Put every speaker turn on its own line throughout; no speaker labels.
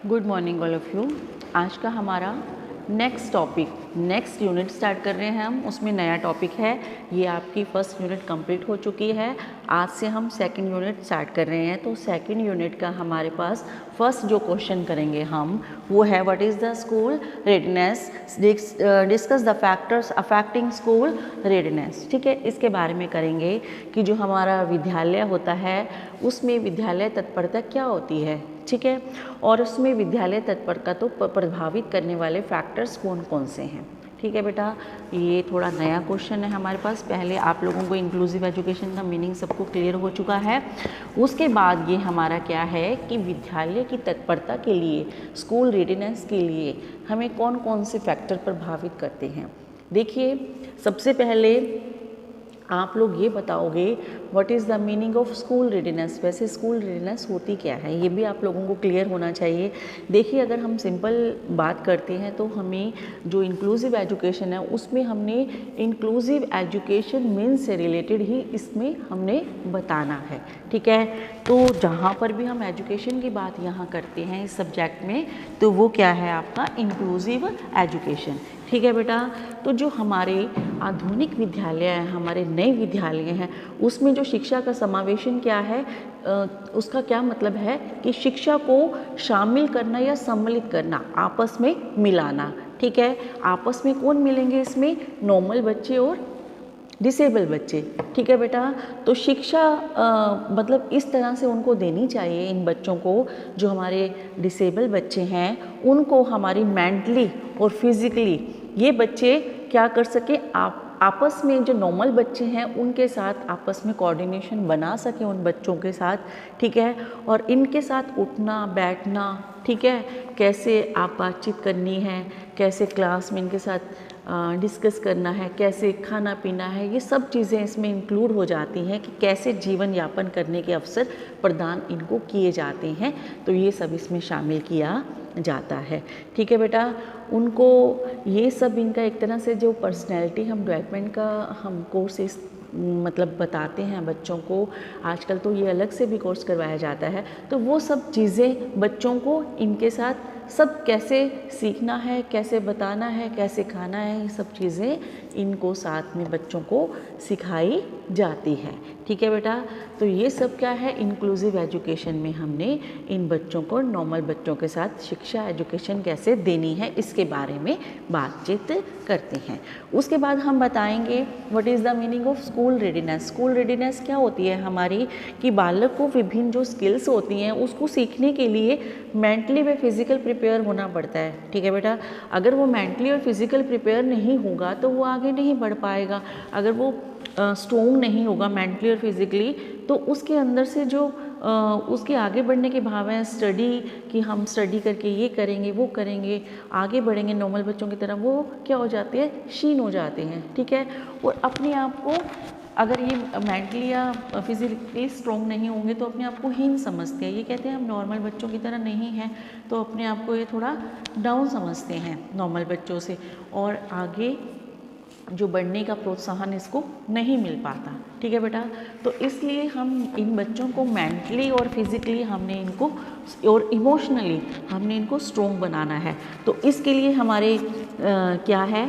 Good morning all of you. आज का हमारा नेक्स्ट यूनिट स्टार्ट कर रहे हैं हम। उसमें नया टॉपिक है। ये आपकी फर्स्ट यूनिट कंप्लीट हो चुकी है। आज से हम सेकंड यूनिट स्टार्ट कर रहे हैं। तो सेकंड यूनिट का हमारे पास फर्स्ट जो क्वेश्चन करेंगे हम वो है what is the school readiness, discuss the factors affecting school readiness. ठीक है, इसके बारे में करेंगे कि जो हमारा विद्यालय होता है उसमें विद्यालय तत्परता क्या होती है। ठीक है, और उसमें विद्यालय तत्परता को प्रभावित करने वाले फैक्टर्स कौन कौन से हैं। ठीक है बेटा, ये थोड़ा नया क्वेश्चन है हमारे पास। पहले आप लोगों को इंक्लूसिव एजुकेशन का मीनिंग सबको क्लियर हो चुका है। उसके बाद ये हमारा क्या है कि विद्यालय की तत्परता के लिए, स्कूल रेडीनेस के लिए हमें कौन कौन से फैक्टर प्रभावित करते हैं। देखिए, सबसे पहले आप लोग ये बताओगे what is the meaning of school readiness. वैसे स्कूल रेडीनेस होती क्या है, ये भी आप लोगों को क्लियर होना चाहिए। देखिए, अगर हम सिंपल बात करते हैं तो हमें जो इंक्लूसिव एजुकेशन है उसमें हमने इंक्लूसिव एजुकेशन मीन्स से रिलेटेड ही इसमें हमने बताना है। ठीक है, तो जहाँ पर भी हम एजुकेशन की बात यहाँ करते हैं इस सब्जेक्ट में, तो वो क्या है आपका इंक्लूसिव एजुकेशन। ठीक है बेटा, तो जो हमारे आधुनिक विद्यालय हैं, हमारे नए विद्यालय हैं, उसमें जो शिक्षा का समावेशन क्या है, उसका क्या मतलब है कि शिक्षा को शामिल करना या सम्मिलित करना, आपस में मिलाना। ठीक है, आपस में कौन मिलेंगे इसमें, नॉर्मल बच्चे और डिसेबल बच्चे। ठीक है बेटा, तो शिक्षा मतलब इस तरह से उनको देनी चाहिए, इन बच्चों को, जो हमारे डिसेबल बच्चे हैं उनको हमारी मेंटली और फिज़िकली ये बच्चे क्या कर सके, आपस में जो नॉर्मल बच्चे हैं उनके साथ आपस में कोऑर्डिनेशन बना सके उन बच्चों के साथ। ठीक है, और इनके साथ उठना बैठना, ठीक है, कैसे आप बातचीत करनी है, कैसे क्लास में इनके साथ डिस्कस करना है, कैसे खाना पीना है, ये सब चीज़ें इसमें इंक्लूड हो जाती हैं कि कैसे जीवन यापन करने के अवसर प्रदान इनको किए जाते हैं। तो ये सब इसमें शामिल किया जाता है। ठीक है बेटा, उनको ये सब इनका एक तरह से जो पर्सनैलिटी हम डेवलपमेंट का हम कोर्स इस मतलब बताते हैं बच्चों को। आजकल तो ये अलग से भी कोर्स करवाया जाता है। तो वो सब चीज़ें बच्चों को इनके साथ सब कैसे सीखना है, कैसे बताना है, कैसे खाना है, ये सब चीज़ें इनको साथ में बच्चों को सिखाई जाती है। ठीक है बेटा, तो ये सब क्या है, इंक्लूसिव एजुकेशन में हमने इन बच्चों को नॉर्मल बच्चों के साथ शिक्षा एजुकेशन कैसे देनी है इसके बारे में बातचीत करते हैं। उसके बाद हम बताएंगे what is the meaning of school readiness. School readiness क्या होती है हमारी, कि बालक को विभिन्न जो स्किल्स होती हैं उसको सीखने के लिए मेंटली व फिज़िकल प्रिपेयर होना पड़ता है। ठीक है बेटा, अगर वो मेंटली और फिज़िकल प्रिपेयर नहीं होगा तो वो आगे नहीं बढ़ पाएगा। अगर वो स्ट्रॉन्ग नहीं होगा मेंटली और फिज़िकली, तो उसके अंदर से जो उसके आगे बढ़ने के भाव हैं, स्टडी कि हम स्टडी करके ये करेंगे वो करेंगे, आगे बढ़ेंगे नॉर्मल बच्चों की तरह, वो क्या हो जाते हैं, क्षीण हो जाते हैं। ठीक है, और अपने आप को अगर ये मेंटली या फिजिकली स्ट्रॉन्ग नहीं होंगे तो अपने आप को हीन समझते हैं। ये कहते हैं हम नॉर्मल बच्चों की तरह नहीं हैं, तो अपने आप को ये थोड़ा डाउन समझते हैं नॉर्मल बच्चों से, और आगे जो बढ़ने का प्रोत्साहन इसको नहीं मिल पाता। ठीक है बेटा, तो इसलिए हम इन बच्चों को मेंटली और फिज़िकली हमने इनको और इमोशनली हमने इनको स्ट्रॉन्ग बनाना है। तो इसके लिए हमारे क्या है,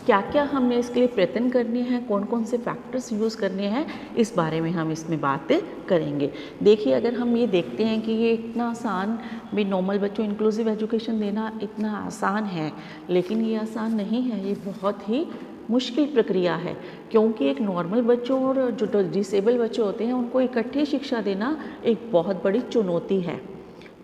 क्या क्या हमने इसके लिए प्रयत्न करने हैं, कौन कौन से फैक्टर्स यूज़ करने हैं, इस बारे में हम इसमें बात करेंगे। देखिए, अगर हम ये देखते हैं कि ये इतना आसान भी नॉर्मल बच्चों इंक्लूसिव एजुकेशन देना इतना आसान है, लेकिन ये आसान नहीं है, ये बहुत ही मुश्किल प्रक्रिया है। क्योंकि एक नॉर्मल बच्चों और जो डिसेबल बच्चे होते हैं उनको इकट्ठी शिक्षा देना एक बहुत बड़ी चुनौती है।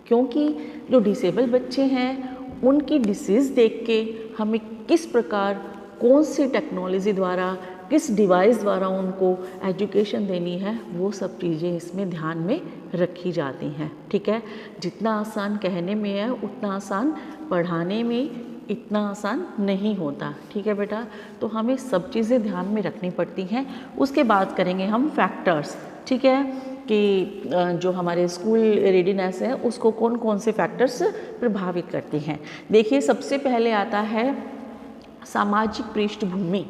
क्योंकि जो डिसेबल बच्चे हैं उनकी डिसीज़ देख के हमें किस प्रकार, कौन सी टेक्नोलॉजी द्वारा, किस डिवाइस द्वारा उनको एजुकेशन देनी है, वो सब चीज़ें इसमें ध्यान में रखी जाती हैं। ठीक है, जितना आसान कहने में है उतना आसान पढ़ाने में इतना आसान नहीं होता। ठीक है बेटा, तो हमें सब चीज़ें ध्यान में रखनी पड़ती हैं। उसके बाद करेंगे हम फैक्टर्स। ठीक है, कि जो हमारे स्कूल रेडीनेस है उसको कौन कौन से फैक्टर्स प्रभावित करते हैं। देखिए, सबसे पहले आता है सामाजिक पृष्ठभूमि।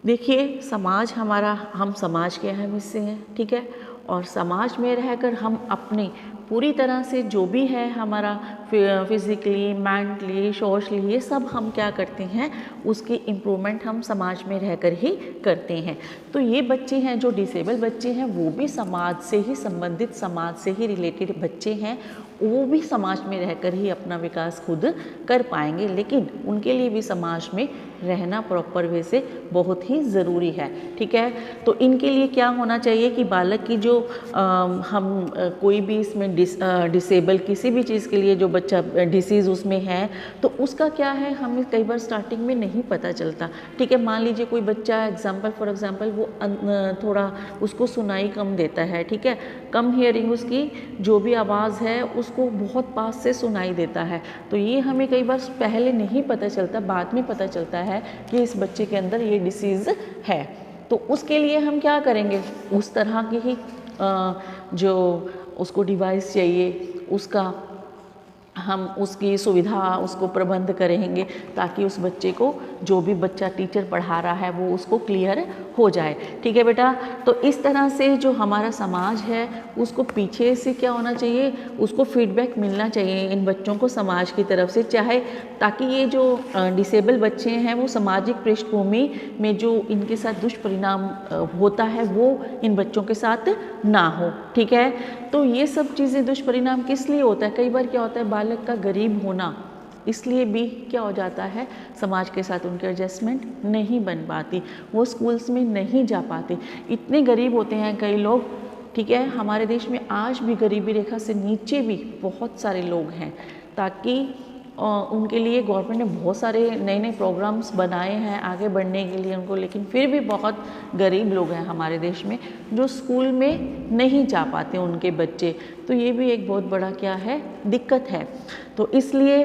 देखिए, समाज हमारा, हम समाज के अहम हिस्से हैं। ठीक है, और समाज में रहकर हम अपने पूरी तरह से जो भी है हमारा फिज़िकली, मेंटली, सोशली, ये सब हम क्या करते हैं, उसकी इम्प्रूवमेंट हम समाज में रहकर ही करते हैं। तो ये बच्चे हैं जो डिसेबल बच्चे हैं, वो भी समाज से ही संबंधित, समाज से ही रिलेटेड बच्चे हैं, वो भी समाज में रहकर ही अपना विकास खुद कर पाएंगे, लेकिन उनके लिए भी समाज में रहना प्रॉपर वे से बहुत ही ज़रूरी है। ठीक है, तो इनके लिए क्या होना चाहिए कि बालक की जो कोई भी इसमें डिसेबल किसी भी चीज़ के लिए जो बच्चा डिसीज़ उसमें है, तो उसका क्या है हमें कई बार स्टार्टिंग में नहीं पता चलता। ठीक है, मान लीजिए कोई बच्चा फॉर एग्जांपल वो थोड़ा उसको सुनाई कम देता है, ठीक है, कम हियरिंग, उसकी जो भी आवाज़ है उसको बहुत पास से सुनाई देता है। तो ये हमें कई बार पहले नहीं पता चलता, बाद में पता चलता है कि इस बच्चे के अंदर ये डिसीज़ है। तो उसके लिए हम क्या करेंगे, उस तरह की ही जो उसको डिवाइस चाहिए उसका हम उसकी सुविधा उसको प्रबंध करेंगे, ताकि उस बच्चे को जो भी बच्चा टीचर पढ़ा रहा है वो उसको क्लियर हो जाए। ठीक है बेटा, तो इस तरह से जो हमारा समाज है उसको पीछे से क्या होना चाहिए, उसको फीडबैक मिलना चाहिए इन बच्चों को समाज की तरफ से, चाहे ताकि ये जो डिसेबल बच्चे हैं वो सामाजिक पृष्ठभूमि में जो इनके साथ दुष्परिणाम होता है वो इन बच्चों के साथ ना हो। ठीक है, तो ये सब चीज़ें दुष्परिणाम किस लिए होता है, कई बार क्या होता है बालक का गरीब होना, इसलिए भी क्या हो जाता है समाज के साथ उनकी एडजस्टमेंट नहीं बन पाती, वो स्कूल्स में नहीं जा पाते। इतने गरीब होते हैं कई लोग, ठीक है, हमारे देश में आज भी गरीबी रेखा से नीचे भी बहुत सारे लोग हैं, ताकि उनके लिए गवर्नमेंट ने बहुत सारे नए नए प्रोग्राम्स बनाए हैं आगे बढ़ने के लिए उनको, लेकिन फिर भी बहुत गरीब लोग हैं हमारे देश में जो स्कूल में नहीं जा पाते उनके बच्चे। तो ये भी एक बहुत बड़ा क्या है, दिक्कत है। तो इसलिए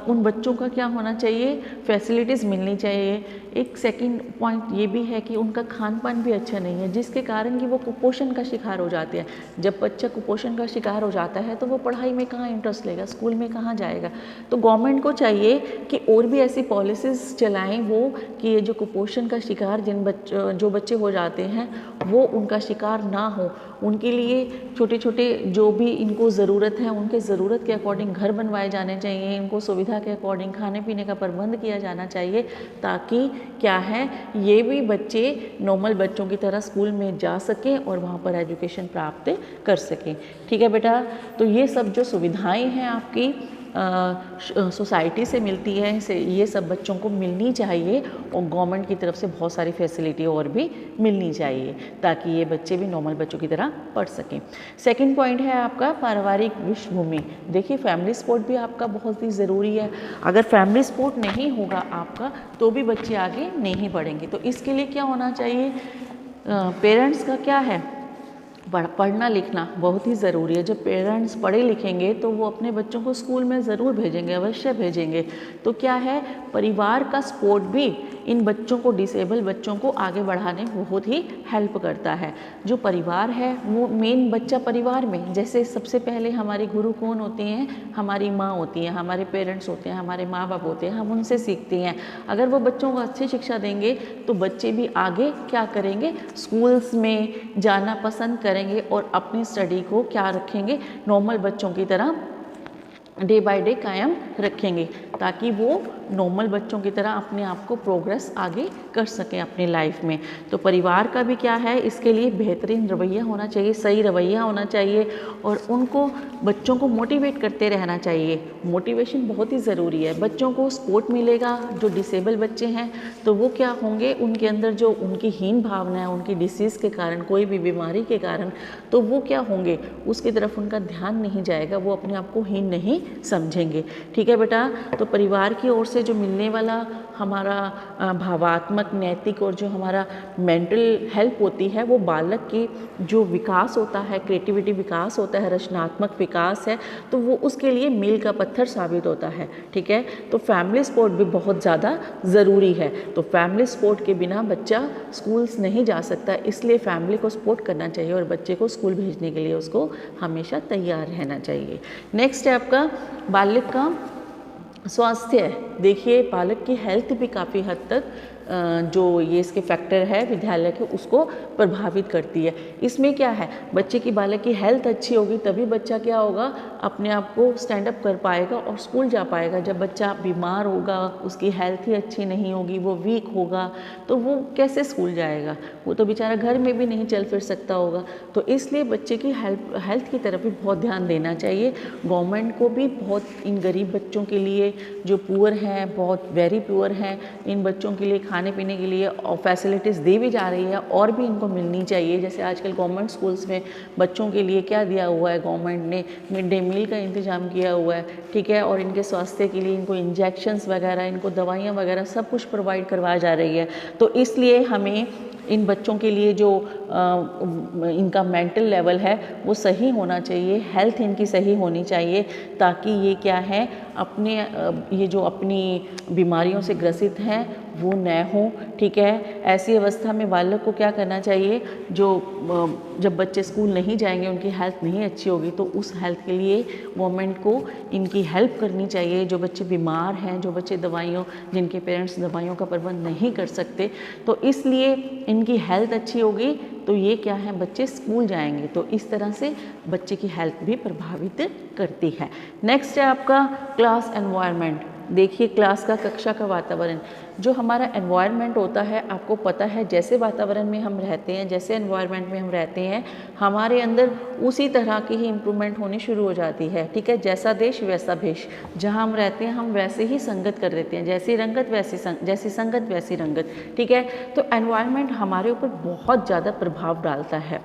उन बच्चों का क्या होना चाहिए, फैसिलिटीज़ मिलनी चाहिए। एक सेकंड पॉइंट ये भी है कि उनका खान पान भी अच्छा नहीं है, जिसके कारण कि वो कुपोषण का शिकार हो जाते हैं। जब बच्चा कुपोषण का शिकार हो जाता है तो वो पढ़ाई में कहाँ इंटरेस्ट लेगा, स्कूल में कहाँ जाएगा। तो गवर्नमेंट को चाहिए कि और भी ऐसी पॉलिसीज़ चलाएं वो, कि ये जो कुपोषण का शिकार जो बच्चे हो जाते हैं वो उनका शिकार ना हो। उनके लिए छोटे छोटे जो भी इनको ज़रूरत है उनके ज़रूरत के अकॉर्डिंग घर बनवाए जाने चाहिए, इनको सुविधा के अकॉर्डिंग खाने पीने का प्रबंध किया जाना चाहिए, ताकि क्या है ये भी बच्चे नॉर्मल बच्चों की तरह स्कूल में जा सकें और वहाँ पर एजुकेशन प्राप्त कर सकें। ठीक है बेटा, तो ये सब जो सुविधाएं हैं आपकी सोसाइटी से मिलती है, ये सब बच्चों को मिलनी चाहिए, और गवर्नमेंट की तरफ से बहुत सारी फैसिलिटी और भी मिलनी चाहिए, ताकि ये बच्चे भी नॉर्मल बच्चों की तरह पढ़ सकें। सेकंड पॉइंट है आपका पारिवारिक पृष्ठभूमि। देखिए फैमिली सपोर्ट भी आपका बहुत ही ज़रूरी है। अगर फैमिली सपोर्ट नहीं होगा आपका तो भी बच्चे आगे नहीं बढ़ेंगे। तो इसके लिए क्या होना चाहिए, पेरेंट्स का क्या है, पढ़ना लिखना बहुत ही ज़रूरी है। जब पेरेंट्स पढ़े लिखेंगे तो वो अपने बच्चों को स्कूल में ज़रूर भेजेंगे, अवश्य भेजेंगे। तो क्या है, परिवार का सपोर्ट भी इन बच्चों को, डिसेबल बच्चों को आगे बढ़ाने में बहुत ही हेल्प करता है। जो परिवार है वो मेन बच्चा परिवार में, जैसे सबसे पहले हमारे गुरु कौन होते हैं, हमारी माँ होती हैं, हमारे पेरेंट्स होते हैं, हमारे माँ बाप होते हैं, हम उनसे सीखते हैं। अगर वो बच्चों को अच्छी शिक्षा देंगे तो बच्चे भी आगे क्या करेंगे, स्कूल्स में जाना पसंद करेंगे और अपनी स्टडी को क्या रखेंगे, नॉर्मल बच्चों की तरह डे बाय डे कायम रखेंगे, ताकि वो नॉर्मल बच्चों की तरह अपने आप को प्रोग्रेस आगे कर सकें अपनी लाइफ में। तो परिवार का भी क्या है, इसके लिए बेहतरीन रवैया होना चाहिए, सही रवैया होना चाहिए, और उनको बच्चों को मोटिवेट करते रहना चाहिए। मोटिवेशन बहुत ही ज़रूरी है। बच्चों को सपोर्ट मिलेगा, जो डिसेबल बच्चे हैं तो वो क्या होंगे, उनके अंदर जो उनकी हीन भावना है, उनकी डिसीज़ के कारण, कोई भी बीमारी के कारण, तो वो क्या होंगे, उसकी तरफ उनका ध्यान नहीं जाएगा, वो अपने आप को हीन नहीं समझेंगे। ठीक है बेटा, तो परिवार की ओर से जो मिलने वाला हमारा भावात्मक, नैतिक और जो हमारा मेंटल हेल्प होती है, वो बालक की जो विकास होता है, क्रिएटिविटी विकास होता है, रचनात्मक विकास है, तो वो उसके लिए मील का पत्थर साबित होता है। ठीक है, तो फैमिली सपोर्ट भी बहुत ज़्यादा ज़रूरी है। तो फैमिली सपोर्ट के बिना बच्चा स्कूल्स नहीं जा सकता, इसलिए फैमिली को सपोर्ट करना चाहिए और बच्चे को स्कूल भेजने के लिए उसको हमेशा तैयार रहना चाहिए। नेक्स्ट है आपका बालक का स्वास्थ्य। देखिए बालक की हेल्थ भी काफ़ी हद तक जो ये इसके फैक्टर है विद्यालय के, उसको प्रभावित करती है। इसमें क्या है, बच्चे की बालक की हेल्थ अच्छी होगी तभी बच्चा क्या होगा, अपने आप को स्टैंड अप कर पाएगा और स्कूल जा पाएगा। जब बच्चा बीमार होगा, उसकी हेल्थ ही अच्छी नहीं होगी, वो वीक होगा, तो वो कैसे स्कूल जाएगा, वो तो बेचारा घर में भी नहीं चल फिर सकता होगा। तो इसलिए बच्चे की हेल्थ की तरफ भी बहुत ध्यान देना चाहिए। गवर्नमेंट को भी बहुत इन गरीब बच्चों के लिए, जो पुअर हैं, बहुत वेरी पुअर हैं, इन बच्चों के लिए खाने पीने के लिए और फैसिलिटीज़ दे भी जा रही है और भी इनको मिलनी चाहिए। जैसे आजकल गवर्नमेंट स्कूल्स में बच्चों के लिए क्या दिया हुआ है, गवर्नमेंट ने मिड डे मील का इंतजाम किया हुआ है, ठीक है, और इनके स्वास्थ्य के लिए इनको इंजेक्शंस वगैरह, इनको दवाइयाँ वगैरह सब कुछ प्रोवाइड करवाया जा रही है। तो इसलिए हमें इन बच्चों के लिए जो इनका मेंटल लेवल है वो सही होना चाहिए, हेल्थ इनकी सही होनी चाहिए, ताकि ये क्या है, अपने ये जो अपनी बीमारियों से ग्रसित हैं वो न हो, ठीक है। ऐसी अवस्था में बालक को क्या करना चाहिए, जो जब बच्चे स्कूल नहीं जाएंगे, उनकी हेल्थ नहीं अच्छी होगी, तो उस हेल्थ के लिए गवर्नमेंट को इनकी हेल्प करनी चाहिए। जो बच्चे बीमार हैं, जो बच्चे जिनके पेरेंट्स दवाइयों का प्रबंध नहीं कर सकते, तो इसलिए इनकी हेल्थ अच्छी होगी तो ये क्या है, बच्चे स्कूल जाएंगे। तो इस तरह से बच्चे की हेल्थ भी प्रभावित करती है। नेक्स्ट है आपका क्लास एनवायरनमेंट। देखिए, क्लास का, कक्षा का वातावरण, जो हमारा एनवायरनमेंट होता है, आपको पता है जैसे वातावरण में हम रहते हैं, जैसे एनवायरनमेंट में हम रहते हैं, हमारे अंदर उसी तरह की ही इम्प्रूवमेंट होनी शुरू हो जाती है, ठीक है। जैसा देश वैसा भेष, जहाँ हम रहते हैं हम वैसे ही संगत कर देते हैं, जैसी रंगत जैसी संगत वैसी रंगत, ठीक है। तो एनवायरनमेंट हमारे ऊपर बहुत ज़्यादा प्रभाव डालता है।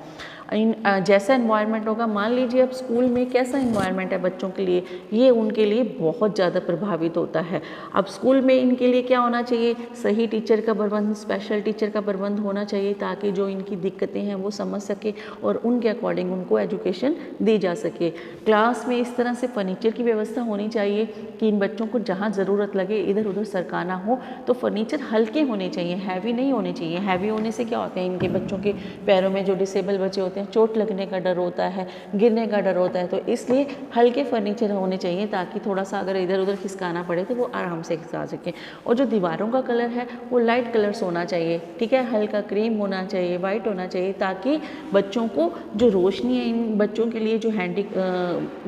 जैसा एनवायरनमेंट होगा, मान लीजिए अब स्कूल में कैसा एनवायरनमेंट है बच्चों के लिए, ये उनके लिए बहुत ज़्यादा प्रभावित होता है। अब स्कूल में इनके लिए क्या होना चाहिए, सही टीचर का प्रबंध, स्पेशल टीचर का प्रबंध होना चाहिए, ताकि जो इनकी दिक्कतें हैं वो समझ सके और उनके अकॉर्डिंग उनको एजुकेशन दी जा सके। क्लास में इस तरह से फर्नीचर की व्यवस्था होनी चाहिए कि इन बच्चों को जहाँ ज़रूरत लगे इधर उधर सरकाना हो, तो फर्नीचर हल्के होने चाहिए, हैवी नहीं होने चाहिए। हैवी होने से क्या होता है, इनके बच्चों के पैरों में, जो डिसेबल बच्चे होते हैं, चोट लगने का डर होता है, गिरने का डर होता है। तो इसलिए हल्के फर्नीचर होने चाहिए, ताकि थोड़ा सा अगर इधर उधर खिसकाना पड़े तो वो आराम से खिसका सकें। और जो दीवारों का कलर है वो लाइट कलर्स होना चाहिए, ठीक है, हल्का क्रीम होना चाहिए, वाइट होना चाहिए, ताकि बच्चों को जो रोशनी है, इन बच्चों के लिए जो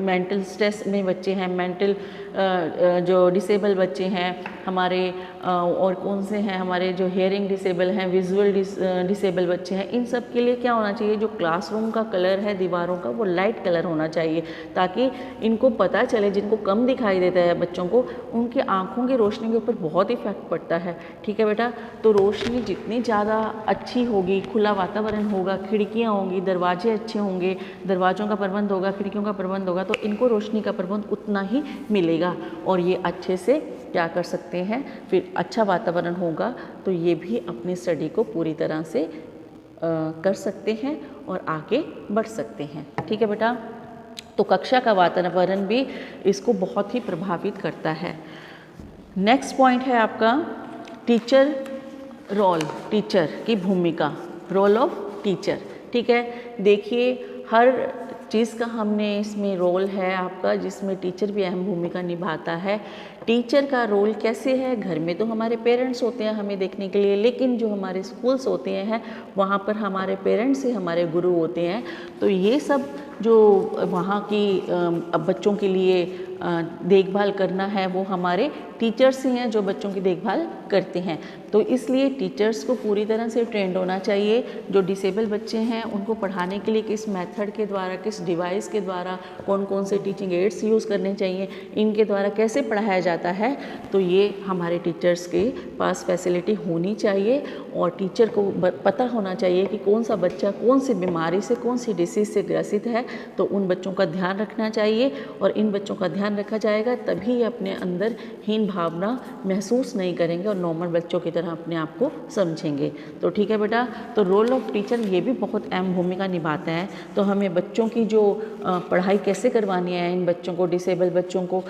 मेंटल स्ट्रेस में बच्चे हैं, जो डिसेबल बच्चे हैं हमारे, और कौन से हैं हमारे जो हेयरिंग डिसेबल हैं, विजुअल डिसेबल बच्चे हैं, इन सब के लिए क्या होना चाहिए, जो क्लासरूम का कलर है दीवारों का वो लाइट कलर होना चाहिए, ताकि इनको पता चले, जिनको कम दिखाई देता है बच्चों को, उनकी आँखों की रोशनी के ऊपर बहुत इफेक्ट पड़ता है, ठीक है बेटा। तो रोशनी जितनी ज़्यादा अच्छी होगी, खुला वातावरण होगा, खिड़कियाँ होंगी, दरवाजे अच्छे होंगे, दरवाज़ों का प्रबंध होगा, खिड़कियों का प्रबंध होगा, तो इनको रोशनी का प्रबंध उतना ही मिलेगा और ये अच्छे से क्या कर सकते हैं, फिर अच्छा वातावरण होगा तो ये भी अपनी स्टडी को पूरी तरह से कर सकते हैं और आगे बढ़ सकते हैं, ठीक है बेटा। तो कक्षा का वातावरण भी इसको बहुत ही प्रभावित करता है। नेक्स्ट पॉइंट है आपका टीचर रोल, टीचर की भूमिका, रोल ऑफ टीचर, ठीक है। देखिए, हर चीज़ का हमने इसमें रोल है आपका, जिसमें टीचर भी अहम भूमिका निभाता है। टीचर का रोल कैसे है, घर में तो हमारे पेरेंट्स होते हैं हमें देखने के लिए, लेकिन जो हमारे स्कूल्स होते हैं वहाँ पर हमारे पेरेंट्स ही हमारे गुरु होते हैं। तो ये सब जो वहाँ की बच्चों के लिए देखभाल करना है वो हमारे टीचर्स ही हैं जो बच्चों की देखभाल करते हैं। तो इसलिए टीचर्स को पूरी तरह से ट्रेंड होना चाहिए। जो डिसेबल बच्चे हैं उनको पढ़ाने के लिए किस मेथड के द्वारा, किस डिवाइस के द्वारा, कौन कौन से टीचिंग एड्स यूज़ करने चाहिए, इनके द्वारा कैसे पढ़ाया जाता है, तो ये हमारे टीचर्स के पास फैसिलिटी होनी चाहिए। और टीचर को पता होना चाहिए कि कौन सा बच्चा कौन सी बीमारी से, कौन सी डिसीज़ से ग्रसित है, तो उन बच्चों का ध्यान रखना चाहिए। और इन बच्चों का ध्यान रखा जाएगा तभी ये अपने अंदर हीन भावना महसूस नहीं करेंगे और नॉर्मल बच्चों की तरह अपने आप को समझेंगे। तो ठीक है बेटा, तो रोल ऑफ टीचर ये भी बहुत अहम भूमिका निभाता है। तो हमें बच्चों की जो पढ़ाई कैसे करवानी है, इन बच्चों को, डिसेबल बच्चों को,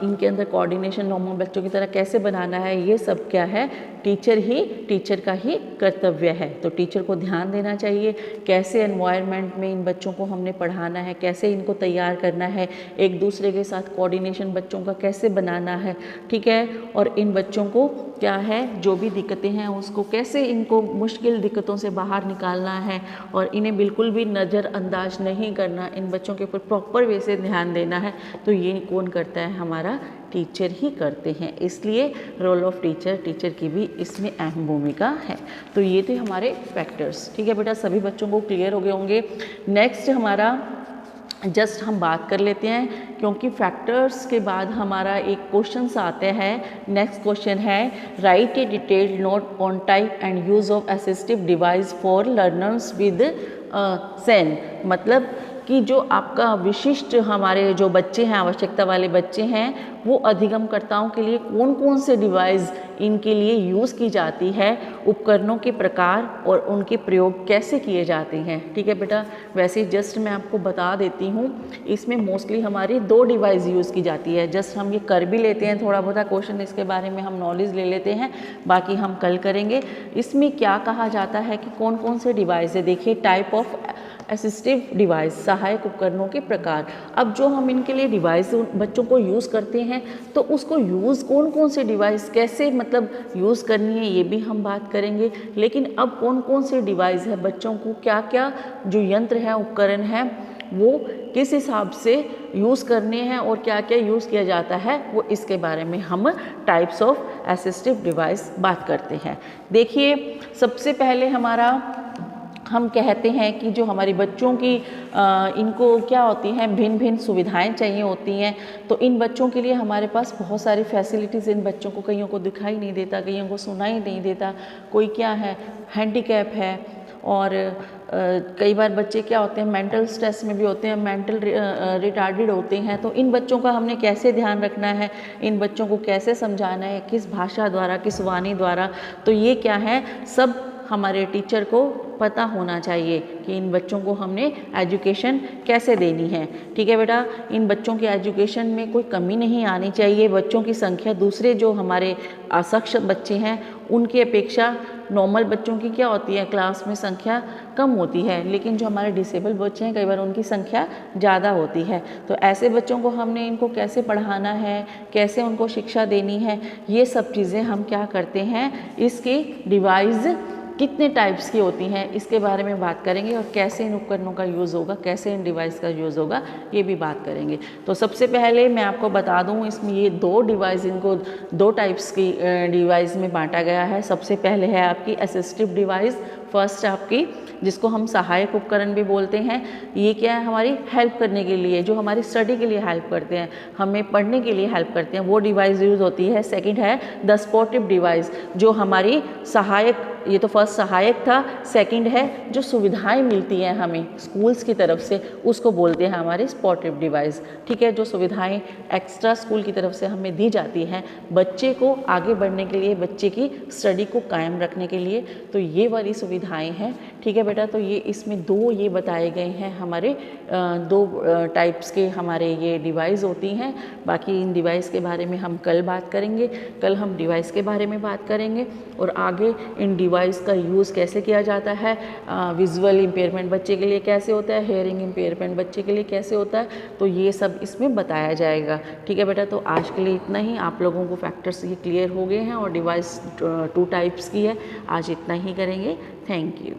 इनके अंदर कोऑर्डिनेशन नॉर्मल बच्चों की तरह कैसे बनाना है, ये सब क्या है, टीचर का ही कर्तव्य है। तो टीचर को ध्यान देना चाहिए कैसे एनवायरनमेंट में इन बच्चों को हमने पढ़ाना है, कैसे इनको तैयार करना है, एक दूसरे के साथ कोऑर्डिनेशन बच्चों का कैसे बनाना है, ठीक है। और इन बच्चों को क्या है, जो भी दिक्कतें हैं उसको कैसे इनको मुश्किल दिक्कतों से बाहर निकालना है और इन्हें बिल्कुल भी नज़रअंदाज नहीं करना, इन बच्चों के ऊपर प्रॉपर वे से ध्यान देना है। तो ये कौन करता है, हमारा टीचर ही करते हैं। इसलिए रोल ऑफ टीचर की भी इसमें अहम भूमिका है। तो ये थे हमारे फैक्टर्स, ठीक है बेटा, सभी बच्चों को क्लियर हो गए होंगे। नेक्स्ट हमारा जस्ट हम बात कर लेते हैं, क्योंकि फैक्टर्स के बाद हमारा एक क्वेश्चन आते हैं। नेक्स्ट क्वेश्चन है, right A detailed note on type and use of assistive device for learners with Sen. मतलब कि जो आपका विशिष्ट हमारे जो बच्चे हैं, आवश्यकता वाले बच्चे हैं, वो अधिगमकर्ताओं के लिए कौन कौन से डिवाइस इनके लिए यूज़ की जाती है, उपकरणों के प्रकार और उनके प्रयोग कैसे किए जाते हैं, ठीक है बेटा। वैसे जस्ट मैं आपको बता देती हूँ, इसमें मोस्टली हमारी 2 डिवाइस यूज़ की जाती है। जस्ट हम ये कर भी लेते हैं, थोड़ा बहुत क्वेश्चन इसके बारे में हम नॉलेज ले लेते हैं, बाकी हम कल करेंगे। इसमें क्या कहा जाता है कि कौन कौन से डिवाइस है। देखिए, टाइप ऑफ असिस्टिव डिवाइस, सहायक उपकरणों के प्रकार। अब जो हम इनके लिए डिवाइस बच्चों को यूज़ करते हैं, तो उसको यूज़ कौन कौन से डिवाइस कैसे मतलब यूज़ करनी है, ये भी हम बात करेंगे। लेकिन अब कौन कौन से डिवाइस है, बच्चों को क्या क्या जो यंत्र है, उपकरण है, वो किस हिसाब से यूज़ करने हैं और क्या क्या यूज़ किया जाता है, वो इसके बारे में हम टाइप्स ऑफ असिस्टिव डिवाइस बात करते हैं। देखिए, सबसे पहले हमारा हम कहते हैं कि जो हमारे बच्चों की इनको क्या होती हैं, भिन्न भिन्न सुविधाएं चाहिए होती हैं। तो इन बच्चों के लिए हमारे पास बहुत सारी फैसिलिटीज़ इन बच्चों को, कईयों को दिखाई नहीं देता, कईयों को सुनाई नहीं देता, कोई क्या है हैंडीकैप है, और कई बार बच्चे क्या होते हैं, मेंटल स्ट्रेस में भी होते हैं, मेंटल रिटार्डेड होते हैं। तो इन बच्चों का हमने कैसे ध्यान रखना है, इन बच्चों को कैसे समझाना है, किस भाषा द्वारा, किस वाणी द्वारा, तो ये क्या है, सब हमारे टीचर को पता होना चाहिए कि इन बच्चों को हमने एजुकेशन कैसे देनी है, ठीक है बेटा। इन बच्चों के एजुकेशन में कोई कमी नहीं आनी चाहिए। बच्चों की संख्या दूसरे जो हमारे असक्षम बच्चे हैं उनकी अपेक्षा नॉर्मल बच्चों की क्या होती है, क्लास में संख्या कम होती है, लेकिन जो हमारे डिसेबल बच्चे हैं कई बार उनकी संख्या ज़्यादा होती है। तो ऐसे बच्चों को हमने इनको कैसे पढ़ाना है, कैसे उनको शिक्षा देनी है, ये सब चीज़ें हम क्या करते हैं, इसकी डिवाइस कितने टाइप्स की होती हैं इसके बारे में बात करेंगे, और कैसे इन उपकरणों का यूज़ होगा, कैसे इन डिवाइस का यूज़ होगा, ये भी बात करेंगे। तो सबसे पहले मैं आपको बता दूं, इसमें ये 2 डिवाइस, इनको 2 टाइप्स की डिवाइस में बांटा गया है। सबसे पहले है आपकी असिस्टिव डिवाइस, फर्स्ट आपकी, जिसको हम सहायक उपकरण भी बोलते हैं। ये क्या है, हमारी हेल्प करने के लिए, जो हमारी स्टडी के लिए हेल्प करते हैं, हमें पढ़ने के लिए हेल्प करते हैं, वो डिवाइस यूज़ होती है। सेकंड है द सपोर्टिव डिवाइस, जो हमारी सहायक, ये तो फर्स्ट सहायक था, सेकंड है जो सुविधाएं मिलती हैं हमें स्कूल्स की तरफ से, उसको बोलते हैं हमारी सपोर्टिव डिवाइस, ठीक है। जो सुविधाएं एक्स्ट्रा स्कूल की तरफ से हमें दी जाती हैं बच्चे को आगे बढ़ने के लिए, बच्चे की स्टडी को कायम रखने के लिए, तो ये वाली सुविधाएं हैं, ठीक है बेटा। तो ये इसमें 2 ये बताए गए हैं हमारे 2 टाइप्स के हमारे ये डिवाइस होती हैं। बाकी इन डिवाइस के बारे में हम कल बात करेंगे, कल हम डिवाइस के बारे में बात करेंगे, और आगे इन डिवाइस का यूज़ कैसे किया जाता है, विजुअल इम्पेयरमेंट बच्चे के लिए कैसे होता है, हेयरिंग इम्पेयरमेंट बच्चे के लिए कैसे होता है, तो ये सब इसमें बताया जाएगा, ठीक है बेटा। तो आज के लिए इतना ही, आप लोगों को फैक्टर्स ये क्लियर हो गए हैं और डिवाइस 2 टाइप्स की है। आज इतना ही करेंगे, थैंक यू।